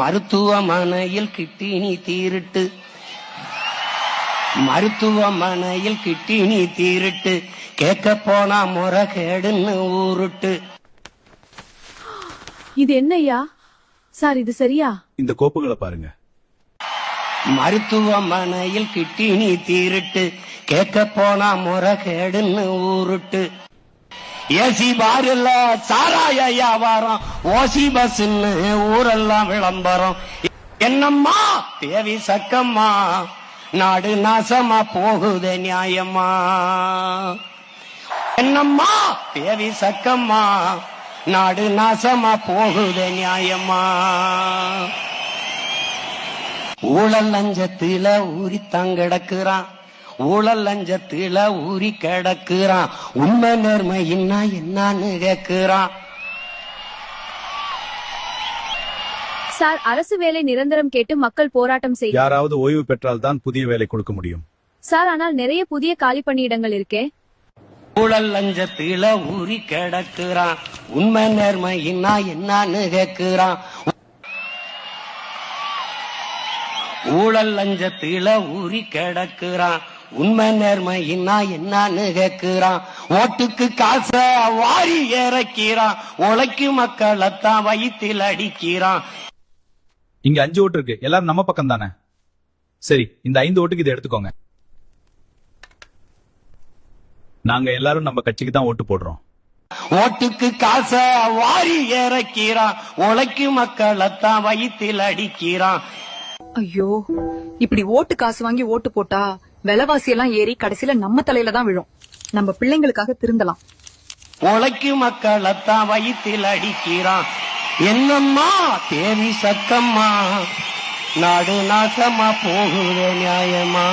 மருத்துவமனையில் கிட்டினி தீருட்டு, மருத்துவமனையில் கிட்டினி தீருட்டு, கேட்க போனா முறைகேடுன்னு ஊருட்டு. இது என்னையா சார், இது சரியா? இந்த கோப்புகளை பாருங்க. மருத்துவமனையில் கிட்டினி தீருட்டு, கேட்க போனா முறைகேடுன்னு ஊருட்டு. ஏசி பாருல சாராய வியாபாரம், ஓசி பஸ்ன்னு ஊரெல்லாம் விளம்பரம். என்னம்மா தேவி சக்கம்மா, நாடு நாசமா போகுதே நியாயம்மா. என்னம்மா தேவி சக்கம்மா, நாடு நாசமா போகுதே நியாயம்மா. ஊழல் லஞ்சத்தில ஊறி தங்கிடக்குறான், ஊழல் லஞ்சத்தில ஊறி கிடக்குறான். உண்மை நேர்மை என்னன்னு கேக்குறான். சார், அரசு வேலை நிரந்தரம் கேட்டு மக்கள் போராட்டம் செய்ய யாராவது ஓய்வு பெற்றால் தான் புதிய வேலை கொடுக்க முடியும் சார். ஆனால் நிறைய புதிய காலி பணியிடங்கள் இருக்கே. ஊழல் லஞ்சத்தில ஊறி கிடக்குறான், உண்மை நேர்மை என்னன்னு கேக்குறான். ஊழல் லஞ்சத்தில ஊறி கிடக்குறான், உண்மை நேர்மை என்னன்னு கேக்குறான். ஓட்டுக்கு காச வாரி இறக்கிறான், உழைக்கு மக்களைத்தான் வயிற்றில் அடிக்கிறான். இங்க 5 ஓட்டு இருக்கு, எல்லாரும் நம்ம பக்கம் தானே? சரி, இந்த 5 ஓட்டுக்கு இதை எடுத்துக்கோங்க. நாங்க எல்லாரும் நம்ம கட்சிக்கு தான் ஓட்டு போடுறோம். ஓட்டுக்கு காச வாரி இறக்கிறான், உழைக்கு மக்களைத்தான் வயிற்றில் அடிக்கிறான். ஐயோ, இப்படி ஓட்டு காசு வாங்கி ஓட்டு போட்டா விலைவாசி எல்லாம் ஏறி கடைசியில நம்ம தலையில தான் விழும். நம்ம பிள்ளைங்களுக்காக திருந்தலாம். உழைக்கு மக்களைத்தான் வயிற்றில் அடிக்கிறான். என்னம்மா தேவி சக்கம்மா, நாடு நாசமா போகுதே நியாயமா.